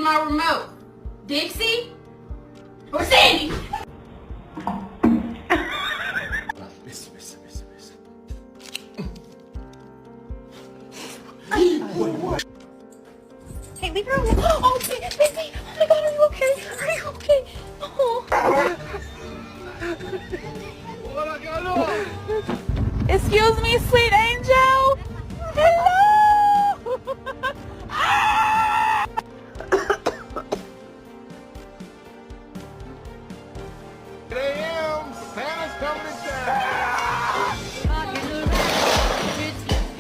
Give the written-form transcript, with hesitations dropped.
my remote? Dixie? Or Sandy? Hey, leave her alone. Oh, baby. Oh my God, are you okay? Are you okay? Oh. Excuse me, sweet angel.